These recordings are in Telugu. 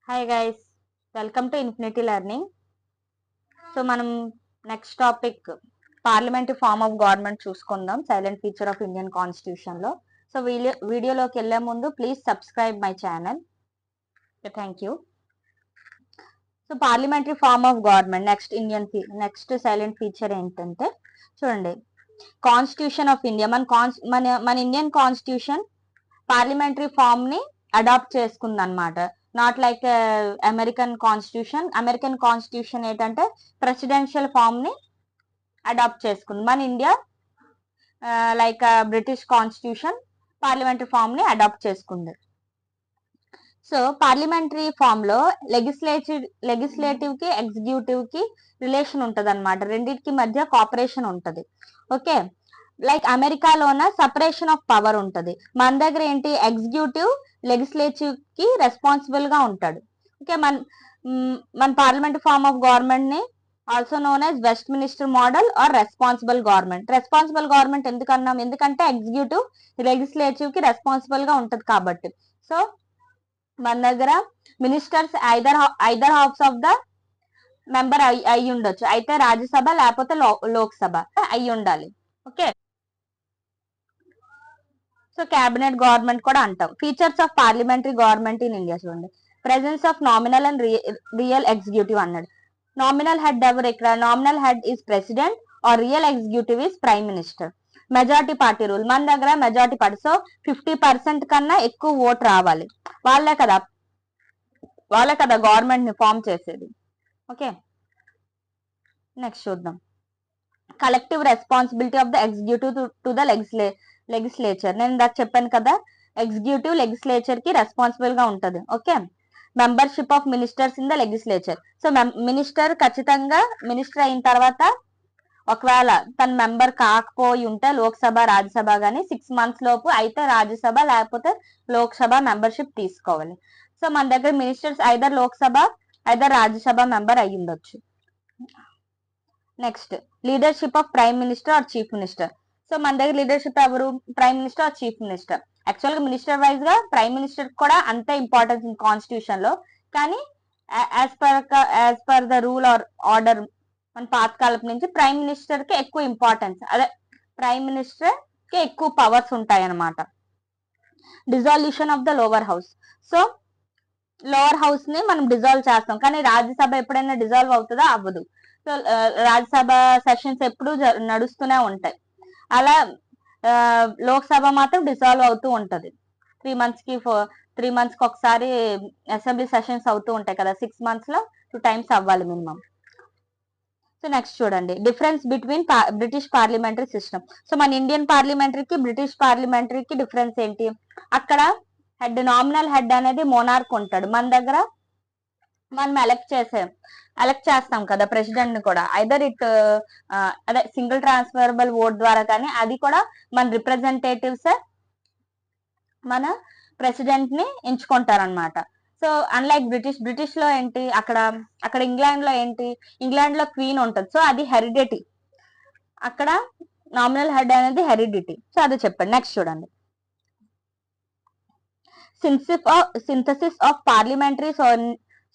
Hi guys, welcome to Infinity Learning. So మనం next topic parliamentary form of government చూసుకుందాం, salient feature of Indian constitution లో. సో వీడియోలోకి వెళ్ళే ముందు please subscribe my channel. Thank you. So parliamentary form of government next salient feature ఏంటంటే, చూడండి, కాన్స్టిట్యూషన్ ఆఫ్ ఇండియా. మన ఇండియన్ కాన్స్టిట్యూషన్ పార్లమెంటరీ ఫార్మ్ ని అడాప్ట్ చేసుకుంది అనమాట. నాట్ లైక్ అమెరికన్ కాన్స్టిట్యూషన్ ఏంటంటే ప్రెసిడెన్షియల్ ఫామ్ ని అడాప్ట్ చేసుకుంది. మన India like British constitution parliamentary form ని అడాప్ట్ చేసుకుంది. సో పార్లమెంటరీ ఫామ్ లో లెగిస్లేటివ్ కి ఎగ్జిక్యూటివ్ కి రిలేషన్ ఉంటది అనమాట. రెండింటికి మధ్య కోఆపరేషన్ ఉంటది. ఓకే, లైక్ అమెరికాలోన సపరేషన్ ఆఫ్ పవర్ ఉంటది. మన దగ్గర ఏంటి, ఎగ్జిక్యూటివ్ లెగిస్లేటివ్ కి రెస్పాన్సిబుల్ గా ఉంటాడు. ఓకే, మన పార్లమెంటరీ ఫార్మ్ ఆఫ్ గవర్నమెంట్ ని also known as Westminster model or responsible government. Responsible government ఎందుకన్నాం, ఎందుకంటే ఎగ్జిక్యూటివ్ లెగిస్లేటివ్ కి రెస్పాన్సిబుల్ గా ఉంటది కాబట్టి. సో మన దగ్గర ministers either house of the member అయి ఉండొచ్చు, అయితే రాజ్యసభ లేకపోతే లోక్సభ అయి ఉండాలి. ఓకే, సో క్యాబినెట్ గవర్నమెంట్ కూడా అంటాం. Features of parliamentary government in India చూడండి. Presence of nominal and real executive అన్నాడు. నామినల్ హెడ్ ఎవరు ఇక్కడ? Nominal head is president or real executive is prime minister. Majority party rule. మన దగ్గర మెజారిటీ పార్టీ, సో 50% కన్నా ఎక్కువ ఓట్ రావాలి. వాళ్ళే కదా గవర్నమెంట్ ని ఫామ్ చేసేది. ఓకే, నెక్స్ట్ చూద్దాం. Collective responsibility of the executive to the legislature. నేను ఇందాక చెప్పాను కదా, ఎగ్జిక్యూటివ్ లెగిస్లేచర్ కి రెస్పాన్సిబుల్ గా ఉంటది. Okay, membership of ministers in the legislature. So minister ఖచ్చితంగా మినిస్టర్ అయిన తర్వాత ఒకవేళ తన మెంబర్ కాకపోయి ఉంటే లోక్సభ రాజ్యసభ గానీ 6 months లోపు అయితే రాజ్యసభ లేకపోతే లోక్సభ మెంబర్షిప్ తీసుకోవాలి. సో మన దగ్గర ministers either Lok Sabha either Rajya Sabha member అయి ఉండొచ్చు. Next, leadership of prime minister or chief minister. So మన దగ్గర లీడర్షిప్ ఎవరు? Prime minister or chief minister. Actual గా మినిస్టర్ వైజ్ గా ప్రైమ్ మినిస్టర్ కూడా అంతే ఇంపార్టెన్స్ ఉంది కాన్స్టిట్యూషన్ లో, కానీ as per the rule or order మన పాతకాలం నుంచి ప్రైమ్ మినిస్టర్ కి ఎక్కువ ఇంపార్టెన్స్, అదే ప్రైమ్ మినిస్టర్ కి ఎక్కువ పవర్స్ ఉంటాయి అన్నమాట. Dissolution of the lower house. So lower house ని మనం డిజాల్వ్ చేస్తాం, కానీ రాజ్యసభ ఎప్పుడైనా డిజాల్వ్ అవుతుందా? అవ్వదు. సో రాజ్యసభ సెషన్స్ ఎప్పుడు నడుస్తూనే ఉంటాయి. అలా లోక్సభ మాత్రం డిజాల్వ్ అవుతూ ఉంటది. 3 months కి ఒకసారి అసెంబ్లీ సెషన్స్ అవుతూ ఉంటాయి కదా, 6 months లో 2 times అవ్వాలి మినిమం. సో నెక్స్ట్ చూడండి, difference between British parliamentary system. So మన ఇండియన్ పార్లమెంటరీకి బ్రిటిష్ పార్లమెంటరీకి డిఫరెన్స్ ఏంటి? అక్కడ హెడ్, నామినల్ హెడ్ అనేది మోనార్క్ ఉంటాడు. మన దగ్గర మనం ఎలక్ట్ చేస్తాం కదా ప్రెసిడెంట్ ని కూడా, ఐదర్ అదే సింగిల్ ట్రాన్స్ఫరబుల్ ఓట్ ద్వారా, కానీ అది కూడా మన రిప్రజెంటేటివ్స్ మన ప్రెసిడెంట్ ని ఎంచుకుంటారనమాట. సో అన్లైక్ బ్రిటిష్ లో ఏంటి, అక్కడ ఇంగ్లాండ్ లో ఏంటి, ఇంగ్లాండ్ లో క్వీన్ ఉంటుంది. సో అది హెరిడిటీ, అక్కడ నామినల్ హెడ్ అనేది హెరిడిటీ. సో అది చెప్పండి. నెక్స్ట్ చూడండి, synthesis of parliamentary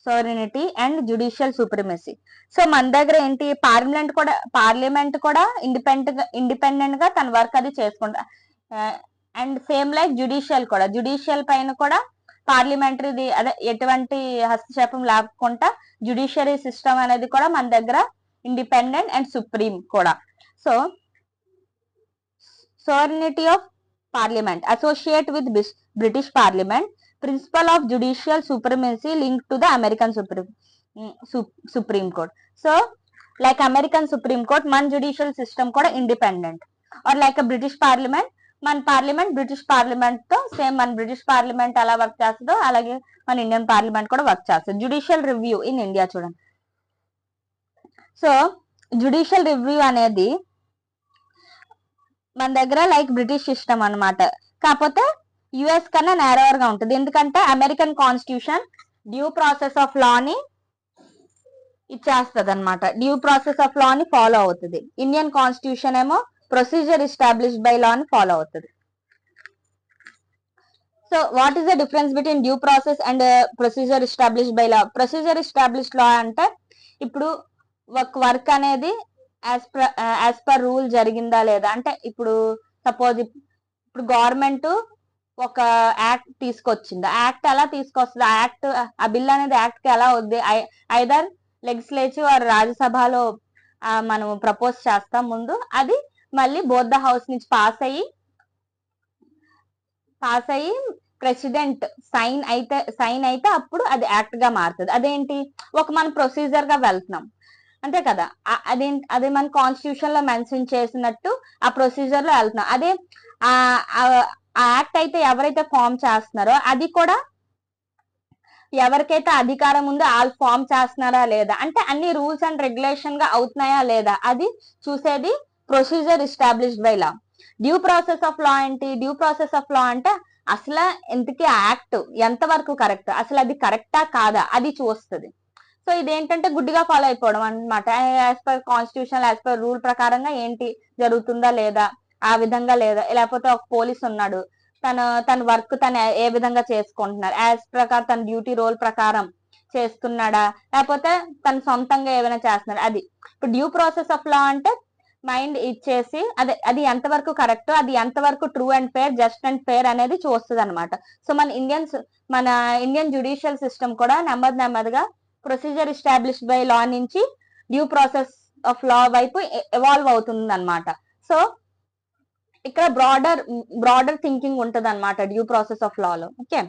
sovereignty and judicial supremacy. So మన దగ్గర ఏంటి, పార్లమెంట్ కూడా ఇండిపెండెంట్ గా తన వర్క్ అది చేసుకుంటా. అండ్ సేమ్ లైక్ జ్యుడిషియల్ పైన కూడా పార్లమెంటరీది అదే ఎటువంటి హస్తక్షేపం లేకుండా జ్యుడిషియరీ సిస్టమ్ అనేది కూడా మన దగ్గర ఇండిపెండెంట్ అండ్ సుప్రీం కూడా. So sovereignty of parliament associate with British parliament. Principle of judicial supremacy link to the American supreme court. So like American supreme court, మన జ్యుడిషియల్ సిస్టమ్ కూడా independent. Or like British parliament, మన పార్లమెంట్ బ్రిటిష్ పార్లమెంట్ తో సేమ్. మన బ్రిటిష్ పార్లమెంట్ ఎలా వర్క్ చేస్తుందో అలాగే మన ఇండియన్ పార్లమెంట్ కూడా వర్క్ చేస్తుంది. జ్యుడిషియల్ రివ్యూ ఇన్ ఇండియా చూడండి. సో జ్యుడిషియల్ రివ్యూ అనేది మన దగ్గర లైక్ బ్రిటిష్ సిస్టమ్ అన్నమాట, కాకపోతే యుఎస్ కన్నా నేరోవర్ గా ఉంటుంది. ఎందుకంటే American constitution due process of లా ని ఇచ్చేస్తుంది అనమాట, డ్యూ ప్రాసెస్ ఆఫ్ లా ని ఫాలో అవుతుంది. ఇండియన్ కాన్స్టిట్యూషన్ ఏమో ప్రొసీజర్ ఎస్టాబ్లిష్డ్ బై లా ని ఫాలో అవుతుంది. So what is the difference between due process and procedure established by law? Procedure established law అంటే ఇప్పుడు ఒక వర్క్ అనేది యాజ్ పర్ రూల్ జరిగిందా లేదా, అంటే ఇప్పుడు సపోజ్ ఇప్పుడు గవర్నమెంట్ ఒక యాక్ట్ తీసుకొచ్చింది. ఆ యాక్ట్ ఎలా తీసుకొస్తుంది, ఆ యాక్ట్ ఆ బిల్ అనేది యాక్ట్ కి ఎలా వద్ది, ఐదర్ లెజిస్లేటివ్ ఆర్ రాజ్యసభలో మనం ప్రపోజ్ చేస్తాం ముందు, అది మళ్ళీ బోత్ ద హౌస్ నుంచి పాస్ అయ్యి ప్రెసిడెంట్ సైన్ అయితే అప్పుడు అది యాక్ట్ గా మారుతుంది. అదేంటి, ఒక మనం ప్రొసీజర్ గా వెళ్తున్నాం అంతే కదా, అదే మన కాన్స్టిట్యూషన్ లో మెన్షన్ చేసినట్టు ఆ ప్రొసీజర్ లో వెళ్తున్నాం. అదే ఆ యాక్ట్ అయితే ఎవరైతే ఫామ్ చేస్తున్నారో అది కూడా ఎవరికైతే అధికారం ఉందో వాళ్ళు ఫామ్ చేస్తున్నారా లేదా, అంటే అన్ని రూల్స్ అండ్ రెగ్యులేషన్ గా అవుతున్నాయా లేదా, అది చూసేది procedure established by law. Due process of law ఏంటి? డ్యూ ప్రాసెస్ ఆఫ్ లా అంటే అసలు ఇంతకీ యాక్ట్ ఎంత వరకు కరెక్ట్, అసలు అది కరెక్టా కాదా అది చూస్తుంది. సో ఇదేంటంటే గుడ్డిగా ఫాలో అయిపోవడం అనమాట. As per constitution as per rule ప్రకారంగా ఏంటి జరుగుతుందా లేదా, ఆ విధంగా లేదా, లేకపోతే ఒక పోలీస్ ఉన్నాడు, తన వర్క్ తను ఏ విధంగా చేసుకుంటున్నారు, యాజ్ ప్రకారం తన డ్యూటీ రోల్ ప్రకారం చేస్తున్నాడా, లేకపోతే తన సొంతంగా ఏమైనా చేస్తున్నాడు, అది. ఇప్పుడు డ్యూ ప్రాసెస్ ఆఫ్ లా అంటే మైండ్ ఇచ్చేసి అది ఎంతవరకు కరెక్ట్, అది ఎంతవరకు true and fair, just and fair అనేది చూస్తుంది అనమాట. సో మన ఇండియన్ జ్యుడిషియల్ సిస్టమ్ కూడా నెమ్మదిగా ప్రొసీజర్ ఎస్టాబ్లిష్డ్ బై లా నుంచి డ్యూ ప్రాసెస్ ఆఫ్ లా వైపు ఎవాల్వ్ అవుతుంది అనమాట. సో ఇక్కడ బ్రాడర్ థింకింగ్ ఉంటుంది అనమాట due process of Lalo. Okay,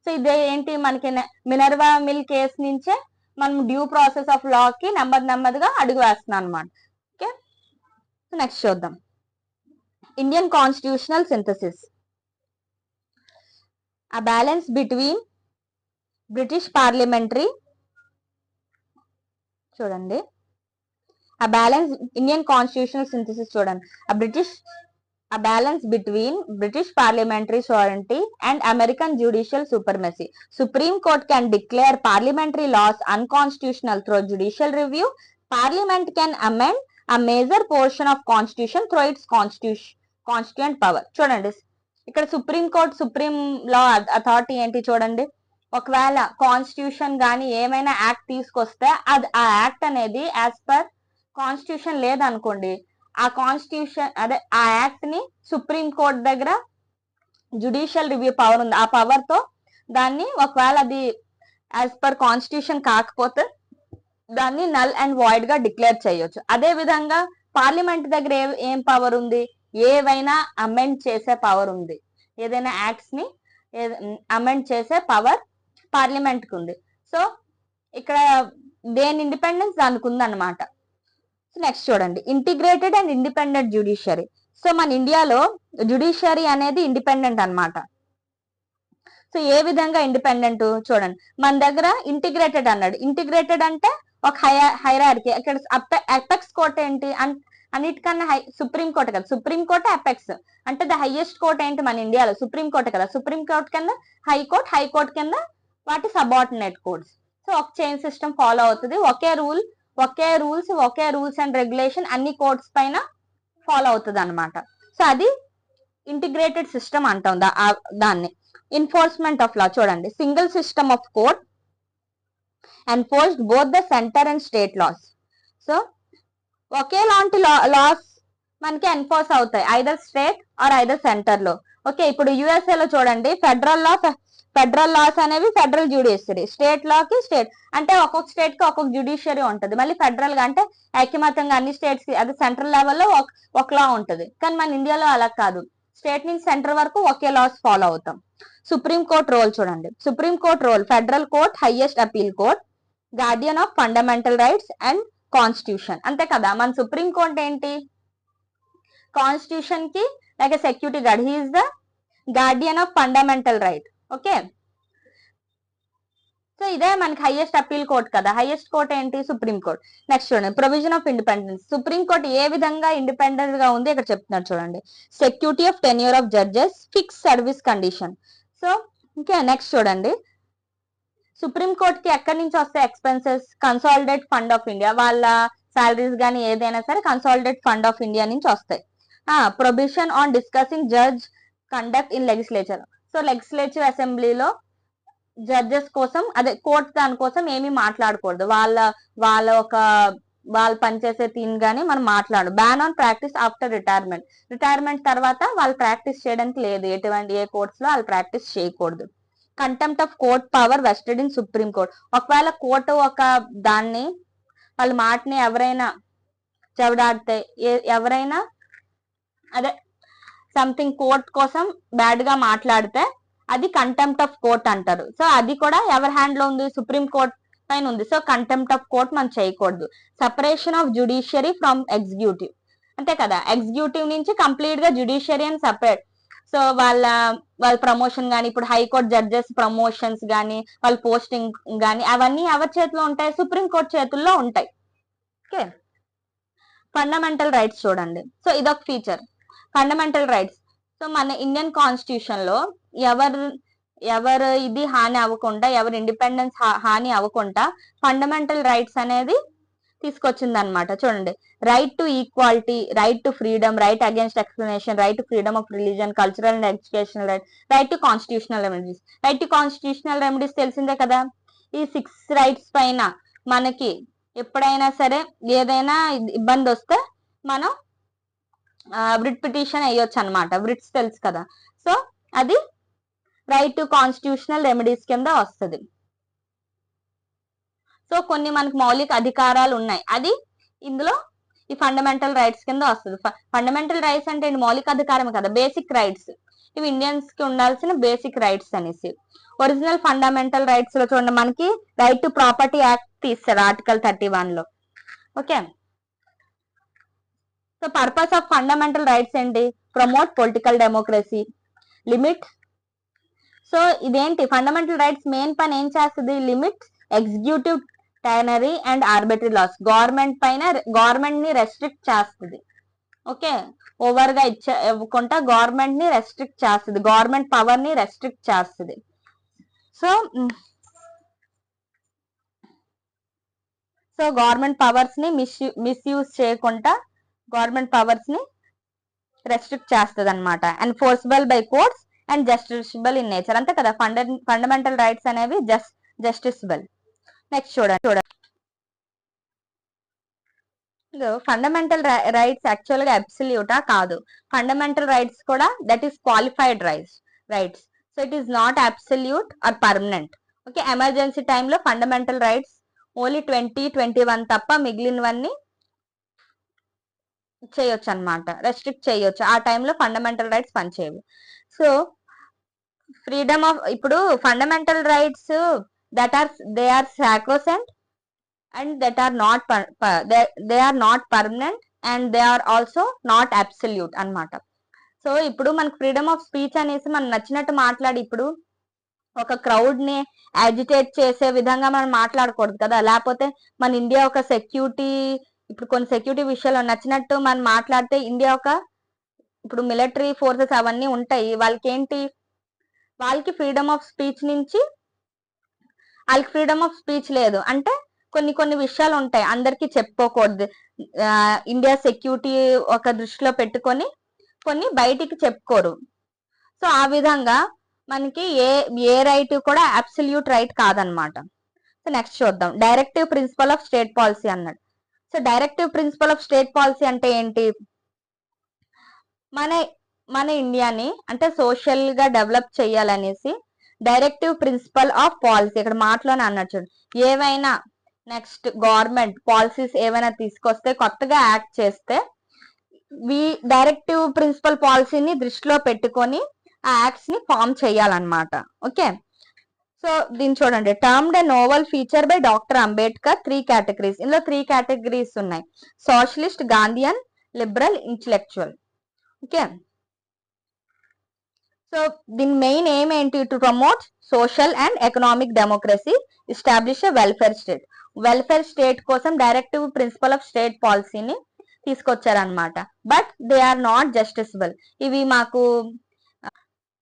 so ఇదే ఏంటి, మనకి మినర్వా మిల్ కేసు నుంచే మనం డ్యూ ప్రాసెస్ ఆఫ్ లా కి నెమ్మదిగా అడుగు వేస్తున్నాం అనమాట. ఓకే, సో నెక్స్ట్ చూద్దాం Indian constitutional synthesis. a balance between British parliamentary, చూడండి a balance Indian constitutional synthesis చూడండి, a balance between British parliamentary sovereignty and American judicial supremacy. Supreme Court can declare parliamentary laws unconstitutional through judicial review. Parliament can amend a major portion of constitution through its constituent power. చూడండి ఇక్కడ సుప్రీం లా అథారిటీ ఏంటి చూడండి, ఒకవేళ కాన్స్టిట్యూషన్ గాని ఏమైనా యాక్ట్ తీసుకొస్తే ఆ యాక్ట్ అనేది యాజ్ పర్ కాన్స్టిట్యూషన్ లేదనుకోండి, ఆ యాక్ట్ ని సుప్రీం కోర్ట్ దగ్గర జుడిషియల్ రివ్యూ పవర్ ఉంది. ఆ పవర్ తో దాన్ని ఒకవేళ అది యాజ్ పర్ కాన్స్టిట్యూషన్ కాకపోతే దాన్ని నల్ అండ్ వాయిడ్ గా డిక్లేర్ చేయొచ్చు. అదే విధంగా పార్లమెంట్ దగ్గర ఏం పవర్ ఉంది, ఏవైనా అమెండ్ చేసే పవర్ ఉంది. ఏదైనా యాక్ట్స్ ని అమెండ్ చేసే పవర్ పార్లమెంట్ కు ఉంది. సో ఇక్కడ దేని ఇండిపెండెన్స్ దానికి ఉంది అనమాట. నెక్స్ట్ చూడండి integrated and independent judiciary. So మన ఇండియాలో జ్యుడిషియరీ అనేది ఇండిపెండెంట్ అనమాట. సో ఏ విధంగా ఇండిపెండెంట్ చూడండి, మన దగ్గర ఇంటిగ్రేటెడ్ అన్నాడు. ఇంటిగ్రేటెడ్ అంటే ఒక హైరార్కీ. ఇక్కడ అపెక్స్ కోర్ట్ ఏంటి, అన్నిటికన్నా సుప్రీం కోర్ట్ కదా, సుప్రీం కోర్ట్ అపెక్స్ అంటే ద హైయెస్ట్ కోర్ట్ ఏంటి మన ఇండియాలో, సుప్రీం కోర్ట్ కదా. సుప్రీం కోర్ట్ కింద హైకోర్ట్ కింద వాటి సబార్డినేట్ కోర్ట్స్. సో ఒక చైన్ సిస్టమ్ ఫాలో అవుతుంది. ఒకే రూల్స్ అండ్ రెగ్యులేషన్ అన్ని కోర్ట్స్ పైన ఫాలో అవుతుంది అనమాట. సో అది ఇంటిగ్రేటెడ్ సిస్టమ్ అంటాం దాన్ని. ఎన్ఫోర్స్మెంట్ ఆఫ్ లా చూడండి, single system of court enforced both the centre and state laws. So ఒకేలాంటి లాస్ మనకి ఎన్ఫోర్స్ అవుతాయి either state or either centre లో. ఓకే, ఇప్పుడు యుఎస్ఏ లో చూడండి ఫెడరల్ లాస్ అనేవి ఫెడరల్ జ్యుడిషియరీ, స్టేట్ లాకి స్టేట్ అంటే ఒక్కొక్క స్టేట్ కి ఒక్కొక్క జ్యుడిషియరీ ఉంటుంది. మళ్ళీ ఫెడరల్ గా అంటే ఐక్యమత్యంగా అన్ని స్టేట్స్ కి, అది సెంట్రల్ లెవెల్లో ఒకలా ఉంటుంది. కానీ మన ఇండియాలో అలా కాదు, స్టేట్ నుంచి సెంటర్ వరకు ఒకే లాస్ ఫాలో అవుతాం. సుప్రీం కోర్ట్ రోల్ చూడండి, supreme court role federal court, highest appeal court, guardian of fundamental rights and constitution. అంతే కదా, మన సుప్రీం కోర్ట్ ఏంటి, కాన్స్టిట్యూషన్ కి like security guard, he is the guardian of fundamental right. Okay, so ఇదే మనకి హైయెస్ట్ అపీల్ కోర్ట్ కదా, హైయెస్ట్ కోర్ట్ ఏంటి సుప్రీం కోర్ట్. నెక్స్ట్ చూడండి provision of independence. Supreme court ఏ విధంగా ఇండిపెండెంట్ గా ఉంది ఇక్కడ చెప్తున్నారు చూడండి, security of tenure of judges, fix service condition. So okay, next చూడండి సుప్రీం కోర్ట్ కి ఎక్కడి నుంచి వస్తాయి expenses, consolidate fund of India, వాళ్ళ సాలరీస్ కానీ ఏదైనా సరే కన్సాలిడేట్ ఫండ్ ఆఫ్ ఇండియా నుంచి వస్తాయి. Provision on discussing judge conduct in legislature. So legislative అసెంబ్లీలో జడ్జెస్ కోసం అదే కోర్ట్ దానికోసం ఏమీ మాట్లాడకూడదు. వాళ్ళు పనిచేసే థీమ్ గానీ మనం మాట్లాడు. Ban on practice after retirement తర్వాత వాళ్ళు ప్రాక్టీస్ చేయడానికి లేదు. ఏ కోర్ట్స్ లో వాళ్ళు ప్రాక్టీస్ చేయకూడదు. Contempt of court power vested in supreme court. ఒకవేళ కోర్టు దాన్ని వాళ్ళ మాటని ఎవరైనా చెవడాడితే, ఎవరైనా అదే సంథింగ్ కోర్ట్ కోసం బ్యాడ్ గా మాట్లాడితే అది కంటెంప్ట్ ఆఫ్ కోర్ట్ అంటారు. సో అది కూడా ఎవరి హ్యాండ్ లో ఉంది? సుప్రీం కోర్ట్ పైన ఉంది. సో కంటెంప్ట్ ఆఫ్ కోర్ట్ మనం చేయకూడదు. Separation of judiciary from executive, అంతే కదా, ఎగ్జిక్యూటివ్ నుంచి కంప్లీట్ గా జ్యుడిషియరీ అని సెపరేట్. సో వాళ్ళ ప్రమోషన్ గానీ, ఇప్పుడు హైకోర్టు జడ్జెస్ ప్రమోషన్స్ గానీ, వాళ్ళ పోస్టింగ్ గానీ అవన్నీ ఎవరి చేతిలో ఉంటాయి? సుప్రీం కోర్ట్ చేతుల్లో ఉంటాయి. ఓకే, ఫండమెంటల్ రైట్స్ చూడండి. సో ఇదొక ఫీచర్, ఫండమెంటల్ రైట్స్. సో మన ఇండియన్ కాన్స్టిట్యూషన్ లో ఎవరు ఇది హాని అవ్వకుండా, ఎవరు ఇండిపెండెన్స్ హాని అవ్వకుండా ఫండమెంటల్ రైట్స్ అనేది తీసుకొచ్చింది అనమాట. చూడండి, right to equality, right to freedom, right against explanation, right to freedom of religion, cultural and educational right to constitutional remedies. Right to constitutional remedies తెలిసిందే కదా. ఈ 6 రైట్స్ పైన మనకి ఎప్పుడైనా సరే ఏదైనా ఇబ్బంది వస్తే మనం రిట్ పిటిషన్ వేయొచ్చు అనమాట. రిట్స్ తెలుసు కదా. సో అది రైట్ టు కాన్స్టిట్యూషనల్ రెమెడీస్ కింద వస్తుంది. సో కొన్ని మనకు మౌలిక అధికారాలు ఉన్నాయి, అది ఇందులో ఈ ఫండమెంటల్ రైట్స్ కింద వస్తుంది. ఫండమెంటల్ రైట్స్ అంటే మౌలిక అధికారం కదా, బేసిక్ రైట్స్. ఇవి ఇండియన్స్ కి ఉండాల్సిన బేసిక్ రైట్స్ అనేసి. ఒరిజినల్ ఫండమెంటల్ రైట్స్ లో చూడండి, మనకి రైట్ టు ప్రాపర్టీ యాక్ట్ తీస్తారు ఆర్టికల్ 31 లో. Okay, so purpose of fundamental rights ఏంటి? Promote political democracy, limit. So ఇదేంటి ఫండమెంటల్ రైట్స్ మెయిన్ పని ఏం చేస్తుంది? లిమిట్ ఎగ్జిక్యూటివ్ టైనరీ అండ్ ఆర్బిటరీ లాస్. గవర్నమెంట్ ని రెస్ట్రిక్ట్ చేస్తుంది. ఓకే, ఓవర్ గా ఇవ్వకుండా గవర్నమెంట్ ని రెస్ట్రిక్ట్ చేస్తుంది, గవర్నమెంట్ పవర్ ని రెస్ట్రిక్ట్ చేస్తుంది. సో గవర్నమెంట్ పవర్స్ ని మిస్యూజ్ చేయకుండా గవర్నమెంట్ పవర్స్ ని రెస్ట్రిక్ట్ చేస్తుంది అనమాట. Enforceable by courts and justiciable in nature, అంతే కదా. ఫండమెంటల్ రైట్స్ అనేవి జస్టిసబుల్. నెక్స్ట్ చూడండి, ఫండమెంటల్ రైట్స్ యాక్చువల్ గా అబ్సల్యూటా? కాదు. ఫండమెంటల్ రైట్స్ కూడా that is qualified rights. So it is not absolute or permanent. Okay, emergency టైంలో ఫండమెంటల్ రైట్స్ ఓన్లీ 20-21 తప్ప మిగిలినవన్నీ చేయొచ్చు అనమాట, రెస్ట్రిక్ట్ చేయొచ్చు. ఆ టైంలో ఫండమెంటల్ రైట్స్ పనిచేయవు. సో ఫ్రీడమ్ ఆఫ్, ఇప్పుడు fundamental rights they are sacrosanct and that are not they are not permanent and they are also not absolute అన్నమాట. సో ఇప్పుడు మనకు ఫ్రీడమ్ ఆఫ్ స్పీచ్ అనేసి మనం నచ్చినట్టు మాట్లాడి, ఇప్పుడు ఒక క్రౌడ్ ని యాజిటేట్ చేసే విధంగా మనం మాట్లాడకూడదు కదా. లేకపోతే మన ఇండియా ఒక సెక్యూరిటీ, ఇప్పుడు కొన్ని సెక్యూరిటీ విషయాల్లో నచ్చినట్టు మనం మాట్లాడితే ఇండియా ఇప్పుడు మిలిటరీ ఫోర్సెస్ అవన్నీ ఉంటాయి, వాళ్ళకి ఫ్రీడమ్ ఆఫ్ స్పీచ్ నుంచి వాళ్ళకి ఫ్రీడమ్ ఆఫ్ స్పీచ్ లేదు అంటే కొన్ని విషయాలు ఉంటాయి, అందరికి చెప్పుకోకూడదు. ఇండియా సెక్యూరిటీ ఒక దృష్టిలో పెట్టుకొని కొన్ని బయటికి చెప్పుకోరు. సో ఆ విధంగా మనకి ఏ రైట్ కూడా అబ్సల్యూట్ రైట్ కాదనమాట. సో నెక్స్ట్ చూద్దాం, directive principle of state policy అన్నాడు. So directive principle of state policy అంటే ఏంటి? మన ఇండియాని అంటే సోషల్ గా డెవలప్ చేయాలనేసి డైరెక్టివ్ ప్రిన్సిపల్ ఆఫ్ పాలసీ ఇక్కడ మాటలోనే అన్నాడు. చూడండి, ఏవైనా నెక్స్ట్ గవర్నమెంట్ పాలసీస్ ఏమైనా తీసుకొస్తే, కొత్తగా యాక్ట్ చేస్తే, డైరెక్టివ్ ప్రిన్సిపల్ పాలసీని దృష్టిలో పెట్టుకొని ఆ యాక్ట్స్ ని ఫామ్ చేయాలన్నమాట. ఓకే, సో దీన్ని చూడండి, termed a novel feature by doctor Ambedkar 3 categories. ఇందులో 3 కేటగిరీస్ ఉన్నాయి, socialist, Gandhian, liberal, intellectual. Okay, so దీని మెయిన్ ఎయిమ్ ఏంటి? To promote social and economic democracy, establish a welfare state. Welfare state కోసం డైరెక్టివ్ ప్రిన్సిపల్ ఆఫ్ స్టేట్ పాలసీని తీసుకొచ్చారనమాట. But they are not justiciable. ఇవి మాకు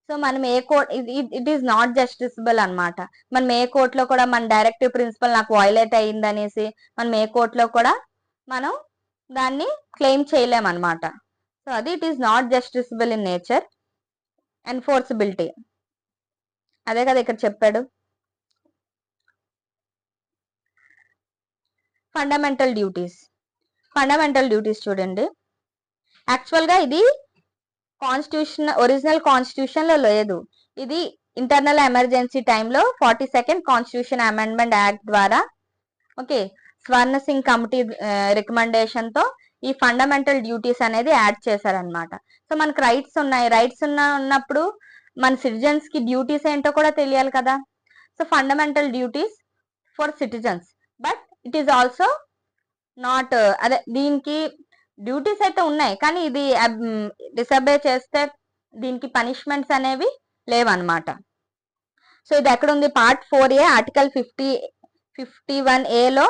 సో మనం ఏ court, it is not justiciable అనమాట. మనం ఏ కోర్టులో కూడా మన డైరెక్టివ్ ప్రిన్సిపల్ నాకు వైలేట్ అయ్యిందనేసి మనం ఏ కోర్టులో కూడా మనం దాన్ని క్లెయిమ్ చేయలేమన్నమాట. సో అది it is not justiciable in nature. Enforceability, అదే కదా ఇక్కడ చెప్పాడు. ఫండమెంటల్ డ్యూటీస్ చూడండి. యాక్చువల్ గా ఇది ఒరిజినల్ కాన్స్టిట్యూషన్ లో లేదు. ఇది ఇంటర్నల్ ఎమర్జెన్సీ టైంలో 42nd కాన్స్టిట్యూషన్ అమెండ్మెంట్ యాక్ట్ ద్వారా ఓకే స్వర్ణ సింగ్ కమిటీ రికమెండేషన్ తో ఈ ఫండమెంటల్ డ్యూటీస్ అనేది యాడ్ చేశారనమాట. సో మనకు రైట్స్ ఉన్నప్పుడు మన సిటిజన్స్ కి డ్యూటీస్ ఏంటో కూడా తెలియాలి కదా. So fundamental duties for citizens, but it is also not అదే దీనికి డ్యూటీస్ అయితే ఉన్నాయి, కానీ ఇది డిసబే చేస్తే దీనికి పనిష్మెంట్స్ అనేవి లేవన్నమాట. సో ఇది ఎక్కడ ఉంది? పార్ట్ 4A ఆర్టికల్ 51A లో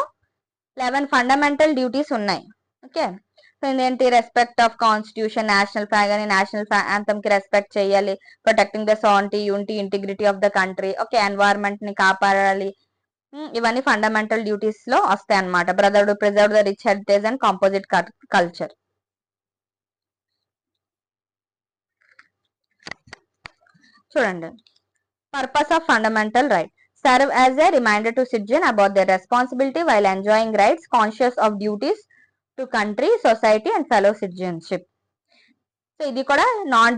11 ఫండమెంటల్ డ్యూటీస్ ఉన్నాయి. ఓకే, సో ఇదేంటి? Respect of constitution, national flag అని నేషనల్ యాంథమ్ కి రెస్పెక్ట్ చేయాలి, protecting the sovereignty, unity, integrity of the country, okay environment ని కాపాడాలి. ఇవన్నీ ఫండమెంటల్ డ్యూటీస్ లో వస్తాయి అన్నమాట. Brotherhood, preserve the rich heritage and composite culture. చూడండి, purpose of fundamental right serve as a reminder to citizens about their responsibility while enjoying rights, conscious of duties to country, society and fellow citizenship. So ఇది కూడా not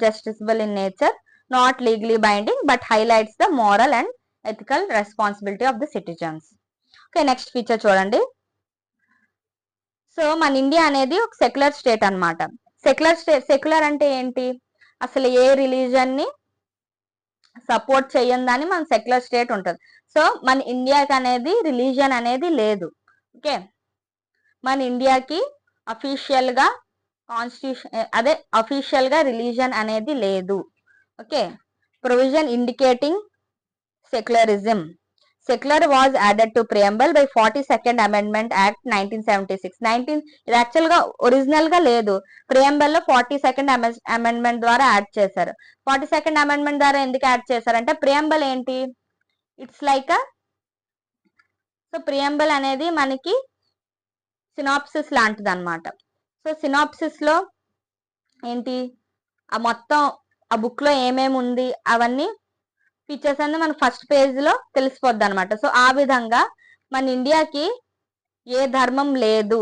justiciable in nature, not legally binding, but highlights the moral and ethical responsibility of the citizens. Okay, next feature చూడండి. సో మన ఇండియా అనేది ఒక సెక్యులర్ స్టేట్ అన్నమాట. సెక్యులర్ అంటే ఏంటి? అసలు ఏ రిలీజన్ ని సపోర్ట్ చెయ్యందని మన సెక్యులర్ స్టేట్ ఉంటుంది. సో మన ఇండియాకి అనేది రిలీజియన్ అనేది లేదు. ఓకే, మన ఇండియాకి అఫీషియల్ గా రిలీజియన్ అనేది లేదు. Okay, provision indicating secularism. Secular was added to ప్రియంబల్ by 42nd amendment act 1976. ఇది యాక్చువల్ గా ఒరిజినల్ గా లేదు, ప్రియంబల్ లో 42nd అమెండ్మెంట్ ద్వారా యాడ్ చేశారు. 42nd అమెండ్మెంట్ ద్వారా ఎందుకు యాడ్ చేశారంటే ప్రియంబల్ ఏంటి? ఇట్స్ లైక్ సో ప్రియంబల్ అనేది మనకి సినాప్సిస్ లాంటిది అన్నమాట. సో సినాప్సిస్ లో ఏంటి? ఆ మొత్తం ఆ బుక్ లో ఏమేమి ఉంది అవన్నీ ఫీచర్స్ అనేది మనకు ఫస్ట్ పేజ్ లో తెలిసిపోద్ది అనమాట. సో ఆ విధంగా మన ఇండియాకి ఏ ధర్మం లేదు,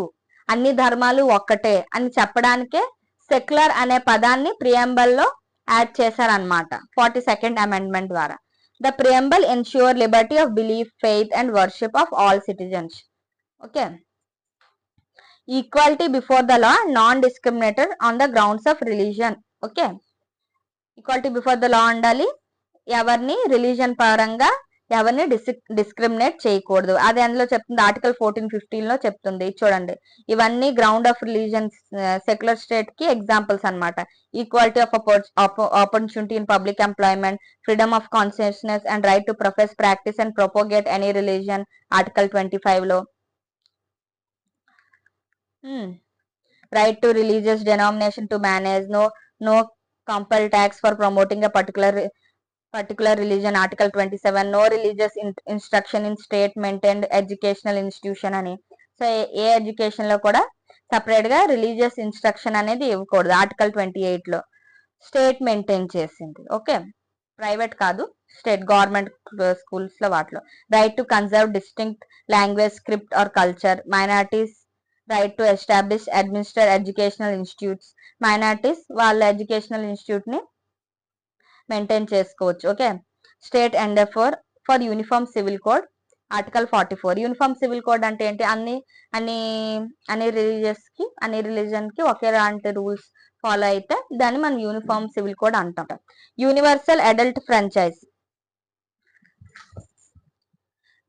అన్ని ధర్మాలు ఒక్కటే అని చెప్పడానికే సెక్యులర్ అనే పదాన్ని ప్రియంబల్ లో యాడ్ చేశారనమాట 42nd అమెండ్మెంట్ ద్వారా. The preamble ensure liberty of belief, faith and worship of all citizens. Okay, equality before the law, non discriminator on the grounds of religion. Okay, equality before the law ఉండాలి, ఎవరిని రిలీజియన్ పరంగా ఎవరిని డిస్క్రిమినేట్ చేయకూడదు. అది అందులో చెప్తుంది, ఆర్టికల్ 1415 లో చెప్తుంది. చూడండి, ఇవన్నీ ground of religion secular state కి ఎగ్జాంపుల్స్ అన్నమాట. Equality of opportunity in public employment, freedom of consciousness and right to profess, practice and propagate any religion, article 25 లో. Right to religious denomination to manage, no compel tax for promoting a particular religion, article 27. No religious instruction in state maintained educational institution అని. సో ఏ ఎడ్యుకేషన్ లో కూడా సపరేట్ గా రిలీజియస్ ఇన్స్ట్రక్షన్ అనేది ఇవ్వకూడదు, ఆర్టికల్ 28 లో. స్టేట్ మెయింటైన్ చేసింది. ఓకే, ప్రైవేట్ కాదు, స్టేట్ గవర్నమెంట్ స్కూల్స్ లో వాటిలో. Right to conserve distinct language, script or culture. Minorities right to establish, administer educational institutes. Minorities వాళ్ళ ఎడ్యుకేషనల్ ఇన్స్టిట్యూట్ ని మెయింటైన్ చేసుకోవచ్చు. Okay, state and for uniform civil code, article 44. Uniform civil code అంటే ఏంటి? అన్ని రిలీజియన్ కి ఒకేలాంటి రూల్స్ ఫాలో అయితే దాన్ని మనం యూనిఫామ్ సివిల్ కోడ్ అంటాం. Universal adult franchise,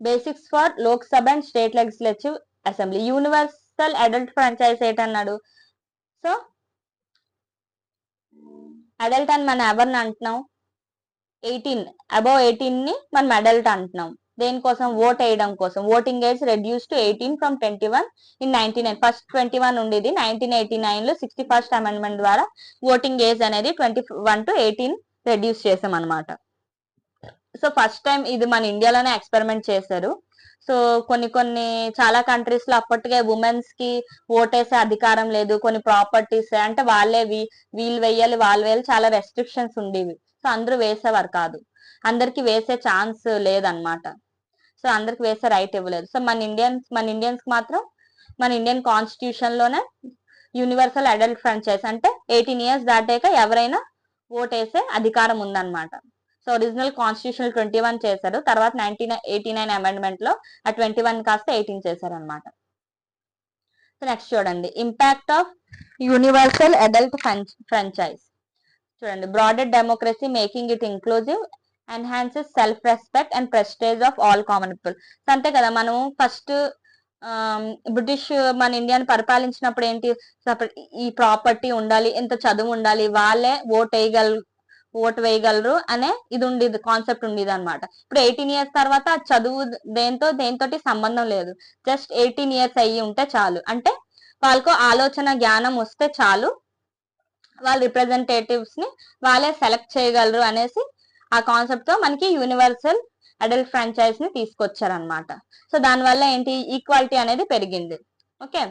basics for Lok Sabha and state legislative assembly. Universal adult franchise ఏంటన్నాడు? సో అడల్ట్ అని మనం ఎవరిని అంటున్నాం? 18 అబౌవ్ 18 ని మనం అడల్ట్ అంటున్నాం. దేనికోసం? ఓట్ వేయడం కోసం. Voting age reduce to 18 from 21 in 99. First 21 ఉండేది, 1989 లో 61st అమెండ్మెంట్ ద్వారా ఓటింగ్ ఏజ్ అనేది 21 to 18 రెడ్యూస్ చేసాం అనమాట. సో ఫస్ట్ టైం ఇది మన ఇండియాలోనే ఎక్స్పెరిమెంట్ చేశారు. సో కొన్ని చాలా కంట్రీస్ లో అప్పటికే ఉమెన్స్ కి ఓటేసే అధికారం లేదు, కొన్ని ప్రాపర్టీస్ అంటే వీళ్ళు వేయాలి, వాళ్ళు వేయాలి, చాలా రెస్ట్రిక్షన్స్ ఉండేవి. సో అందరూ వేసేవారు కాదు. అందరికి వేసే ఛాన్స్ లేదనమాట. సో అందరికి వేసే రైట్ ఇవ్వలేదు. సో మన ఇండియన్స్ మాత్రం మన ఇండియన్ కాన్స్టిట్యూషన్ లోనే యూనివర్సల్ అడల్ట్ ఫ్రాంచైజ్ అంటే 18 years దాటాక ఎవరైనా ఓట్ వేసే అధికారం ఉందన్నమాట. సో ఒరిజినల్ కాన్స్టిట్యూషన్ 21 చేశారు, తర్వాత 1989 అమెండ్మెంట్ లో ఆ 21 కాస్త 18 చేశారు అనమాట. సో నెక్స్ట్ చూడండి, impact of universal adult franchise. చూడండి, broader democracy making it inclusive, enhances self respect and prestige of all common people. అంతే కదా, మనం ఫస్ట్ బ్రిటిష్ మన ఇండియాని పరిపాలించినప్పుడు ఏంటి, ఈ ప్రాపర్టీ ఉండాలి, ఇంత చదువు ఉండాలి, వాళ్ళే ఓట్ వేయగలరు అనే ఇది ఉండేది, కాన్సెప్ట్ ఉండేది అనమాట. ఇప్పుడు 18 years తర్వాత చదువు దేంతోటి సంబంధం లేదు, జస్ట్ 18 years అయ్యి ఉంటే చాలు, అంటే వాళ్ళకు ఆలోచన జ్ఞానం వస్తే చాలు, వాళ్ళ రిప్రజెంటేటివ్స్ ని వాళ్ళే సెలెక్ట్ చేయగలరు అనేసి ఆ కాన్సెప్ట్ తో మనకి యూనివర్సల్ అడల్ట్ ఫ్రాంచైజ్ ని తీసుకొచ్చారనమాట. సో దానివల్ల ఏంటి, ఈక్వాలిటీ అనేది పెరిగింది. ఓకే,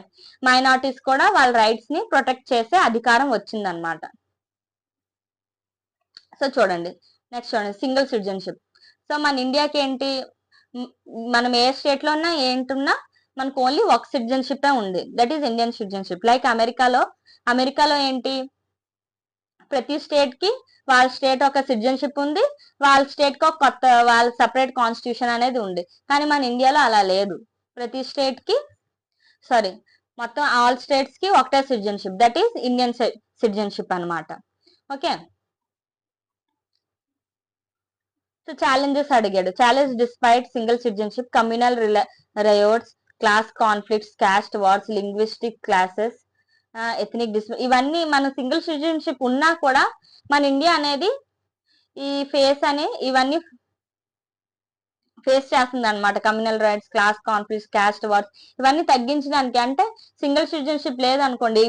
మైనారిటీస్ కూడా వాళ్ళ రైట్స్ ని ప్రొటెక్ట్ చేసే అధికారం వచ్చిందనమాట. సో చూడండి, నెక్స్ట్ చూడండి, సింగిల్ సిటిజన్షిప్. సో మన ఇండియాకి ఏంటి, మనం ఏ స్టేట్ లో ఉన్నా ఏంటున్నా మనకు ఓన్లీ ఒక సిటిజన్షిప్ ఉంది, that is Indian citizenship. Like అమెరికాలో ఏంటి, ప్రతి స్టేట్ కి వాళ్ళ స్టేట్ ఒక సిటిజన్షిప్ ఉంది, వాళ్ళ స్టేట్ కి ఒక వాళ్ళ సపరేట్ కాన్స్టిట్యూషన్ అనేది ఉంది. కానీ మన ఇండియాలో అలా లేదు, ప్రతి స్టేట్ కి మొత్తం ఆల్ స్టేట్స్ కి ఒకటే citizenship, that is Indian citizenship అనమాట. ఓకే, సో ఛాలెంజెస్ అడిగాడు. Challenge despite single citizenship, communal riots, class conflicts, caste wars, linguistic classes, ethnic ఇవన్నీ మన సింగిల్ సిటిజన్షిప్ ఉన్నా కూడా మన ఇండియా అనేది ఇవన్నీ ఫేస్ చేస్తుంది అనమాట. Communal rights, class conflicts, caste wars ఇవన్నీ తగ్గించడానికి. అంటే సింగిల్ సిటిజన్షిప్ లేదనుకోండి,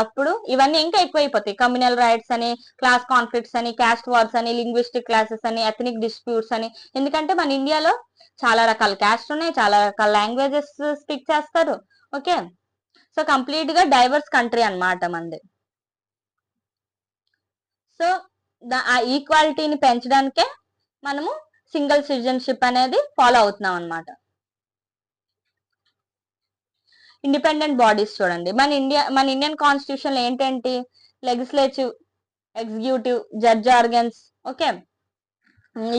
అప్పుడు ఇవన్నీ ఇంకా ఎక్కువైపోతాయి. కమ్యూనల్ రైట్స్ అని, క్లాస్ కాన్ఫ్లిక్ట్స్ అని, క్యాస్ట్ వార్స్ అని, లింగ్విస్టిక్ క్లాసెస్ అని, ఎథనిక్ డిస్ప్యూట్స్ అని. ఎందుకంటే మన ఇండియాలో చాలా రకాల క్యాస్ట్ ఉన్నాయి, చాలా రకాల లాంగ్వేజెస్ స్పీక్ చేస్తారు. ఓకే, సో కంప్లీట్ గా డైవర్స్ కంట్రీ అన్నమాట మనది. సో ఆ ఈక్వాలిటీని పెంచడానికే మనము సింగిల్ సిటిజన్షిప్ అనేది ఫాలో అవుతున్నాం అనమాట. ఇండిపెండెంట్ బాడీస్ చూడండి, మన ఇండియన్ కాన్స్టిట్యూషన్ ఏంటంటే legislative, executive, judge organs, okay,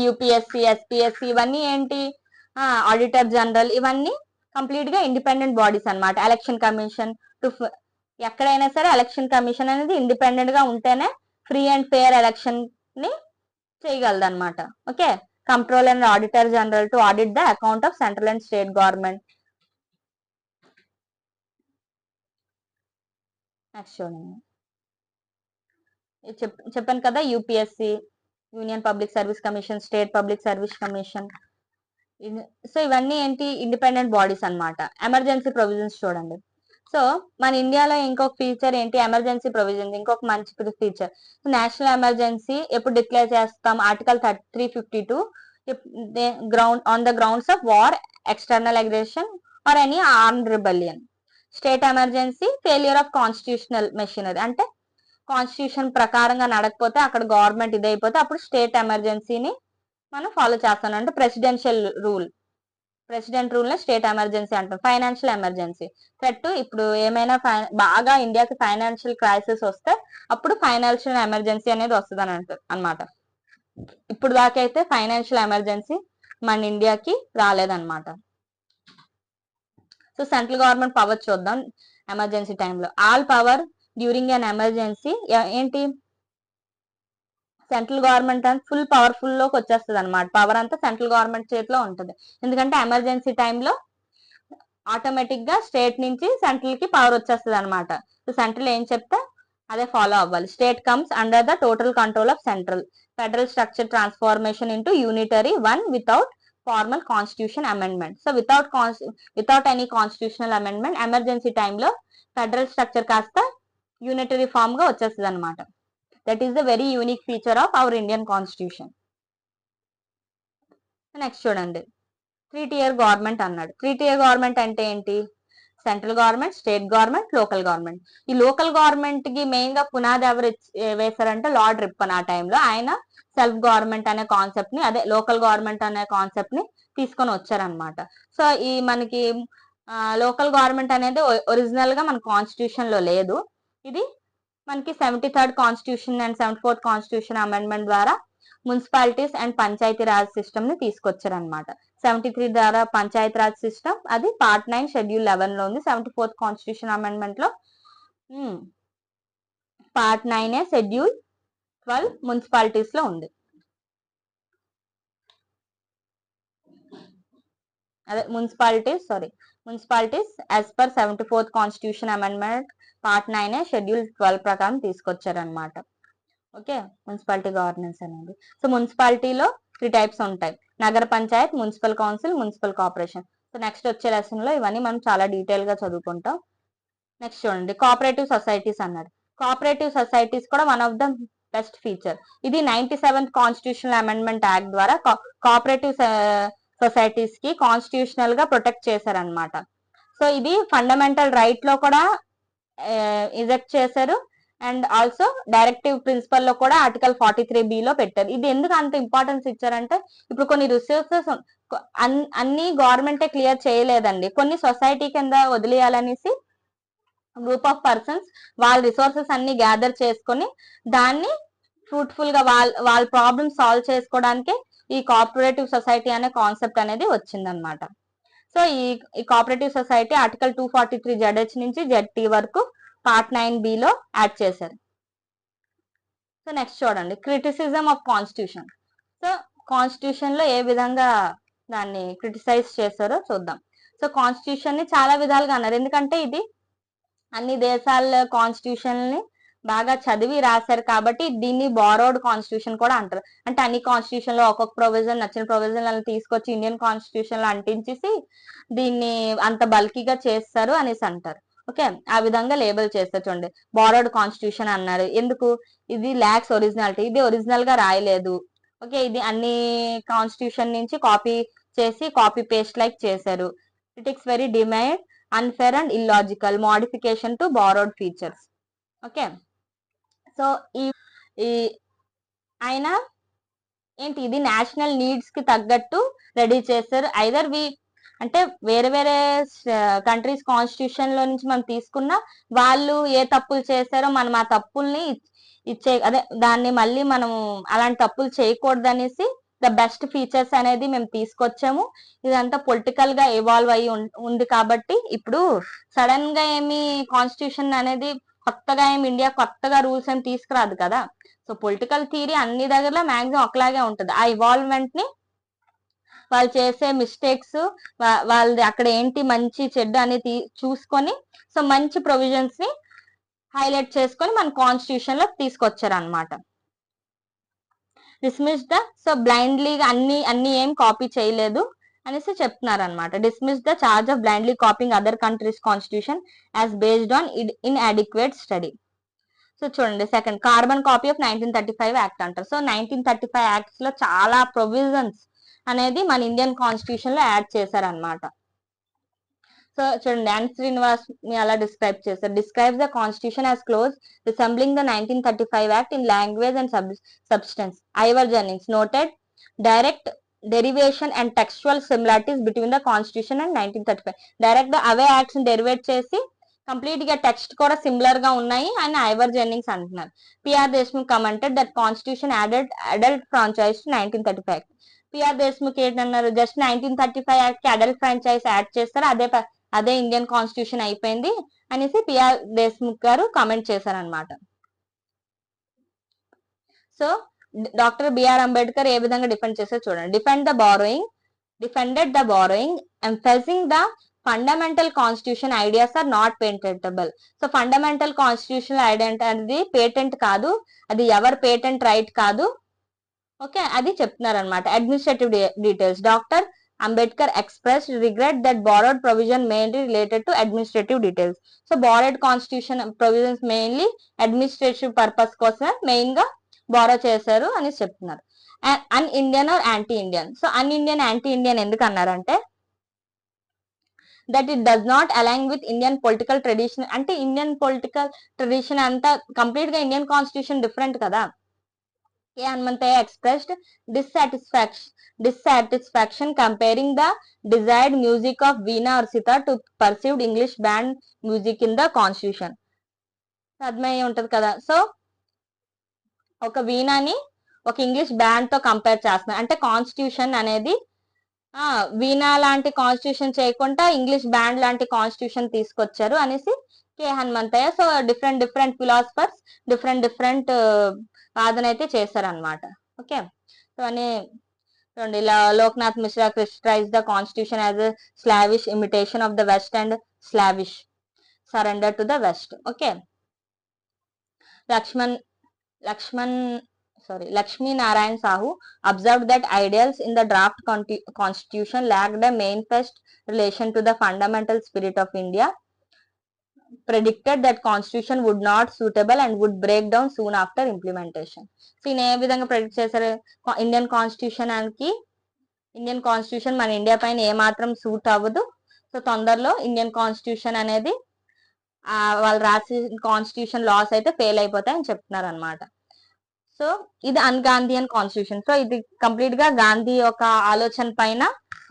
UPSC, SPSC ఇవన్నీ ఏంటి, ఆడిటర్ జనరల్, ఇవన్నీ కంప్లీట్ గా ఇండిపెండెంట్ బాడీస్ అన్నమాట. ఎలక్షన్ కమిషన్, ఎక్కడైనా సరే ఎలక్షన్ కమిషన్ అనేది ఇండిపెండెంట్ గా ఉంటేనే ఫ్రీ అండ్ ఫెయిర్ ఎలక్షన్ ని చేయగలదు అనమాట. Okay, control and auditor general to audit the account of central and state government. Next చూడండి, చెప్పాను కదా, UPSC, union public service commission, state public service commission. So ఇవన్నీ ఏంటి, ఇండిపెండెంట్ బాడీస్ అన్నమాట. ఎమర్జెన్సీ ప్రొవిజన్స్ చూడండి. సో మన ఇండియాలో ఇంకొక ఫీచర్ ఏంటి, ఎమర్జెన్సీ ప్రొవిజన్స్, ఇంకొక మంచి ఫీచర్. నేషనల్ ఎమర్జెన్సీ ఎప్పుడు డిక్లేర్ చేస్తాం, article 352, on the grounds of war, external aggression or any armed rebellion. State emergency, failure of constitutional machinery, అంటే కాన్స్టిట్యూషన్ ప్రకారంగా నడకపోతే, అక్కడ గవర్నమెంట్ ఇదైపోతే అప్పుడు స్టేట్ ఎమర్జెన్సీని మనం ఫాలో చేస్తాం. అంటే ప్రెసిడెంట్ రూల్ నే స్టేట్ ఎమర్జెన్సీ అంటాం. ఫైనాన్షియల్ ఎమర్జెన్సీ, థ్రెట్, ఇప్పుడు ఏమైనా బాగా ఇండియాకి ఫైనాన్షియల్ క్రైసిస్ వస్తే అప్పుడు ఫైనాన్షియల్ ఎమర్జెన్సీ అనేది వస్తుంది అని అనమాట. ఇప్పుడు దాకైతే ఫైనాన్షియల్ ఎమర్జెన్సీ మన ఇండియాకి రాలేదన్నమాట. సో సెంట్రల్ గవర్నమెంట్ పవర్ చూద్దాం ఎమర్జెన్సీ టైంలో. All power during an emergency ఏంటి, సెంట్రల్ గవర్నమెంట్ అని ఫుల్ పవర్ఫుల్ లోకి వచ్చేస్తుంది అనమాట. పవర్ అంతా సెంట్రల్ గవర్నమెంట్ చేతిలో ఉంటుంది. ఎందుకంటే ఎమర్జెన్సీ టైంలో ఆటోమేటిక్ గా స్టేట్ నుంచి సెంట్రల్ కి పవర్ వచ్చేస్తుంది అనమాట. సో సెంట్రల్ ఏం చెప్తే అదే ఫాలో అవ్వాలి. State comes under the total control of central. Federal structure transformation into unitary one without formal constitution amendment. So without any constitutional amendment emergency టైంలో ఫెడరల్ స్ట్రక్చర్ కాస్త యూనిటరీ ఫామ్ గా వచ్చేస్తుంది అనమాట. That is the very unique feature of our Indian constitution. Next చూడండి, 3-tier గవర్నమెంట్ అన్నాడు. 3-tier గవర్నమెంట్ అంటే ఏంటి, central government, state government, local government. ఈ లోకల్ గవర్నమెంట్ కి మెయిన్ గా పునాది ఎవరు వేశారంటే లార్డ్ రిప్పన్. ఆ టైంలో ఆయన సెల్ఫ్ గవర్నమెంట్ అనే కాన్సెప్ట్ ని, అదే లోకల్ గవర్నమెంట్ అనే కాన్సెప్ట్ ని తీసుకొని వచ్చారనమాట. సో ఈ మనకి లోకల్ గవర్నమెంట్ అనేది ఒరిజినల్ గా మన కాన్స్టిట్యూషన్ లో లేదు. ఇది మనకి 73rd constitution and 74th constitution amendment ద్వారా municipalities and panchayati raj system ని తీసుకొచ్చారనమాట. 73 ద్వారా పంచాయతీ రాజ్ సిస్టమ్, అది పార్ట్ 9 షెడ్యూల్ 11 లో ఉంది. 74th కాన్స్టిట్యూషన్ అమెండ్మెంట్ లో పార్ట్ 9 షెడ్యూల్ 12 మున్సిపాలిటీస్ లో ఉంది. అదే municipalities as per 74th constitution amendment part 9 schedule 12 ప్రకారం తీసుకొచ్చారనమాట. ఓకే, మున్సిపాలిటీ గవర్నెన్స్ అనేది. సో మున్సిపాలిటీలో 3 టైప్స్ ఉంటాయి: nagar panchayat, municipal council, municipal corporation. So next వచ్చే లెసన్ లో ఇవన్నీ మనం చాలా డీటెయిల్ గా చదువుకుంటాం. నెక్స్ట్ చూడండి, కోఆపరేటివ్ సొసైటీస్ అన్నారు. కోఆపరేటివ్ సొసైటీస్ కూడా one of the best feature. ఇది 97th కాన్స్టిట్యూషనల్ అమెండ్మెంట్ యాక్ట్ ద్వారా కోఆపరేటివ్ సొసైటీస్ కి కాన్స్టిట్యూషనల్ గా ప్రొటెక్ట్ చేశారనమాట. సో ఇది ఫండమెంటల్ రైట్ లో కూడా ఇజెక్ట్ చేశారు, అండ్ ఆల్సో డైరెక్టివ్ ప్రిన్సిపల్ లో కూడా ఆర్టికల్ 43B లో పెట్టారు. ఇది ఎందుకు అంత ఇంపార్టెన్స్ ఇచ్చారంటే, ఇప్పుడు కొన్ని రిసోర్సెస్ అన్ని గవర్నమెంటే క్లియర్ చేయలేదండి, కొన్ని సొసైటీ కింద వదిలేయాలనేసి గ్రూప్ ఆఫ్ పర్సన్స్ వాళ్ళ రిసోర్సెస్ అన్ని గ్యాదర్ చేసుకొని దాన్ని ఫ్రూట్ఫుల్ గా వాళ్ళ ప్రాబ్లమ్ సాల్వ్ చేసుకోవడానికి ఈ కోఆపరేటివ్ సొసైటీ అనే కాన్సెప్ట్ అనేది వచ్చిందనమాట. సో ఈ కోఆపరేటివ్ సొసైటీ ఆర్టికల్ 243 ZH నుంచి ZT వరకు పార్ట్ 9B లో యాడ్ చేశారు. సో నెక్స్ట్ చూడండి, criticism of constitution. So constitution లో ఏ విధంగా దాన్ని క్రిటిసైజ్ చేశారో చూద్దాం. సో కాన్స్టిట్యూషన్ ని చాలా విధాలుగా అన్నారు, ఎందుకంటే ఇది అన్ని దేశాల కాన్స్టిట్యూషన్ ని బాగా చదివి రాశారు కాబట్టి దీన్ని బారోడ్ కాన్స్టిట్యూషన్ కూడా అంటారు. అంటే అన్ని కాన్స్టిట్యూషన్ లో ఒక్కొక్క ప్రొవిజన్, నచ్చిన ప్రొవిజన్ అని తీసుకొచ్చి ఇండియన్ కాన్స్టిట్యూషన్ లో అంటించేసి దీన్ని అంత బల్కీగా చేస్తారు అనేసి అంటారు. ఓకే, ఆ విధంగా లేబుల్ చేస్తారు. చూడండి, బారోడ్ కాన్స్టిట్యూషన్ అన్నారు. ఎందుకు? ఇది ల్యాక్స్ ఒరిజినాలిటీ, ఇది ఒరిజినల్ గా రాయలేదు. ఓకే, ఇది అన్ని కాన్స్టిట్యూషన్ నుంచి కాపీ చేసి కాపీ పేస్ట్ లైక్ చేశారు. It is very demeaned, unfair and illogical modification to borrowed features. Okay, so ఈ ఆయన ఏంటి, ఇది నేషనల్ నీడ్స్ కి తగ్గట్టు రెడీ చేశారు. ఐదర్ అంటే వేరే వేరే కంట్రీస్ కాన్స్టిట్యూషన్ లో నుంచి మనం తీసుకున్న వాళ్ళు ఏ తప్పులు చేశారో మనం ఆ తప్పుల్ని అదే దాన్ని మళ్ళీ మనం అలాంటి తప్పులు చేయకూడదు అనేసి ద బెస్ట్ ఫీచర్స్ అనేది మేము తీసుకొచ్చాము. ఇదంతా పొలిటికల్ గా ఇవాల్వ్ అయ్యి ఉంది కాబట్టి ఇప్పుడు సడన్ గా ఏమి కాన్స్టిట్యూషన్ అనేది కొత్తగా ఏమి ఇండియా కొత్తగా రూల్స్ ఏమి తీసుకురాదు కదా. సో పొలిటికల్ థియరీ అన్ని దగ్గర మాక్సిమం ఒకలాగే ఉంటుంది. ఆ ఇవాల్వ్మెంట్ ని వాళ్ళు చేసే మిస్టేక్స్, వాళ్ళది అక్కడ ఏంటి మంచి చెడ్డ అనేది చూసుకొని సో మంచి ప్రొవిజన్స్ ని హైలైట్ చేసుకొని మన కాన్స్టిట్యూషన్ లో తీసుకొచ్చారు అనమాట. డిస్మిస్ ద, సో బ్లైండ్లీగా అన్ని ఏం కాపీ చేయలేదు అనేసి చెప్తున్నారు అనమాట. Dismiss the charge of blindly copying other countries constitution as based on inadequate study. So చూడండి, second carbon copy of 1935 act అంటారు. సో 1935 యాక్ట్స్ లో చాలా ప్రొవిజన్స్ అనేది మన ఇండియన్ కాన్స్టిట్యూషన్ లో యాడ్ చేశారనమాట. సో చూడండి, ఎన్ శ్రీనివాస్ ని అలా డిస్క్రైబ్ చేశారు. Describe the constitution as close resembling the 1935 act in language and substance. Ivor Jennings noted direct derivation and textual similarities between the constitution and 1935. Direct గా అవే యాక్ట్స్ డెరివేట్ చేసి కంప్లీట్ గా టెక్స్ట్ కూడా సిమిలర్ గా ఉన్నాయి అని ఐవర్ జెన్నింగ్స్ అంటున్నారు. PR Deshmukh commented that constitution added adult franchise to 1935 act. PR Deshmukh ఏంటన్నారు, జస్ట్ 1935 యాక్ట్ కి అడల్ట్ ఫ్రాంచైజ్ యాడ్ చేస్తారు, అదే ఇండియన్ కాన్స్టిట్యూషన్ అయిపోయింది అనేసి పిఆర్ దేశ్ముఖ్ గారు కామెంట్ చేశారనమాట. సో డాక్టర్ బిఆర్ అంబేద్కర్ ఏ విధంగా డిఫెండ్ చేశారో చూడండి. Defended the borrowing emphasizing the fundamental constitution ideas are not patentable. So fundamental constitutional idea అనేది పేటెంట్ కాదు, అది ఎవరి పేటెంట్ రైట్ కాదు. ఓకే, అది చెప్తున్నారు అనమాట. Administrative details. Doctor Ambedkar express regret that borrowed provision mainly related to administrative details. So borrowed constitution provisions mainly administrative purpose కోసం మెయిన్ గా బారో చేశారు అని చెప్తున్నారు. An Indian or anti Indian. So an Indian, anti Indian ఎందుకు అన్నారంటే that it does not align with Indian political tradition. అంటే ఇండియన్ పొలిటికల్ ట్రెడిషన్ అంతా కంప్లీట్ గా ఇండియన్ కాన్స్టిట్యూషన్ డిఫరెంట్ కదా. K. Hanmantaya expressed dissatisfaction comparing the desired music of Veena or Sitar to perceived English band music in the constitution. అర్థమయ్యే ఉంటది కదా. సో ఒక వీణాని ఒక ఇంగ్లీష్ బ్యాండ్ తో కంపేర్ చేస్తున్నారు. అంటే కాన్స్టిట్యూషన్ అనేది వీణా లాంటి కాన్స్టిట్యూషన్ చేయకుండా ఇంగ్లీష్ బ్యాండ్ లాంటి కాన్స్టిట్యూషన్ తీసుకొచ్చారు అనేసి K Hanumanthaiya. So different philosophers different వాదన అయితే చేశారనమాట. ఓకే. సో అని చూడండి, Loknath Mishra criticize the constitution as a slavish imitation of the west and slavish surrender to the west. Okay. Lakshmi Narayan Sahu observed that ideals in the draft constitution lacked a manifest relation to the fundamental spirit of India, predicted that constitution would not suitable and would break down soon after implementation. So in ఏ విధంగా ప్రెడిక్ట్ చేశారు, ఇండియన్ కాన్స్టిట్యూషన్ మన ఇండియా పైన ఏ మాత్రం సూట్ అవ్వదు. సో తొందరలో ఇండియన్ కాన్స్టిట్యూషన్ అనేది వాళ్ళు రాసి కాన్స్టిట్యూషన్ లాస్ అయితే ఫెయిల్ అయిపోతాయని చెప్తున్నారు అనమాట. సో ఇది అన్గాంధీయన్ కాన్స్టిట్యూషన్. సో ఇది కంప్లీట్ గా గాంధీ యొక్క ఆలోచన పైన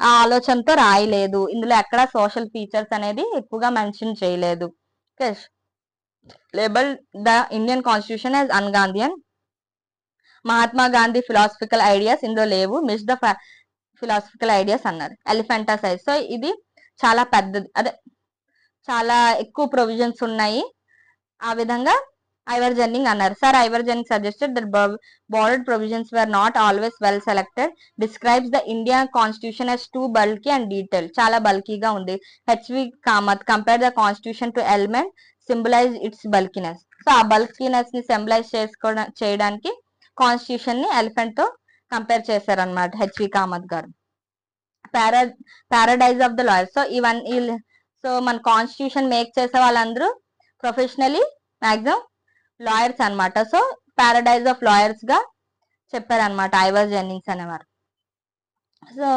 ఆ ఆలోచనతో రాయలేదు. ఇందులో ఎక్కడ సోషల్ ఫీచర్స్ అనేది ఎక్కువగా మెన్షన్ చేయలేదు. Label the Indian constitution as ungandhian. Mahatma Gandhi philosophical ideas ఇందులో లేవు, మిస్ ద ఫిలాసఫికల్ ఐడియాస్ అన్నారు. ఎలిఫెంటాసైజ్. సో ఇది చాలా పెద్దది, అదే చాలా ఎక్కువ ప్రొవిజన్స్ ఉన్నాయి. ఆ విధంగా ఐవర్ జెన్నింగ్ అన్నారు. Sir Ivor Jenning suggested that borrowed provisions were not always well selected, describes the Indian constitution as too bulky and detailed. చాలా బల్కీగా ఉంది. HV Kamath compare the constitution to element, symbolize its bulkiness. So ఆ బల్కీనెస్ ని సింబలైజ్ చేయడానికి కాన్స్టిట్యూషన్ ని ఎలిఫెంట్ తో కంపేర్ చేశారనమాట హెచ్వి కామత్ గారు. Paradise of the lawyers. So ఇవన్నీ సో మన కాన్స్టిట్యూషన్ మేక్ చేసే వాళ్ళందరూ ప్రొఫెషనలీ మ్యాక్సిమం లాయర్స్ అనమాట. సో పారాడైజ్ ఆఫ్ లాయర్స్ గా చెప్పారనమాట ఐవర్ జెన్నింగ్స్ అనేవారు. సో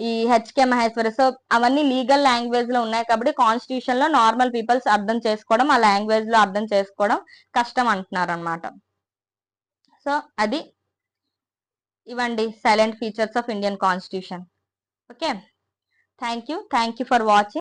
ఈ హెచ్కే మహేశ్వరి. సో అవన్నీ లీగల్ లాంగ్వేజ్ లో ఉన్నాయి కాబట్టి కాన్స్టిట్యూషన్ లో నార్మల్ పీపుల్స్ అర్థం చేసుకోవడం, ఆ లాంగ్వేజ్ లో అర్థం చేసుకోవడం కష్టం అంటున్నారు అనమాట. సో అది ఇవ్వండి silent features of Indian constitution. Okay, thank you for watching.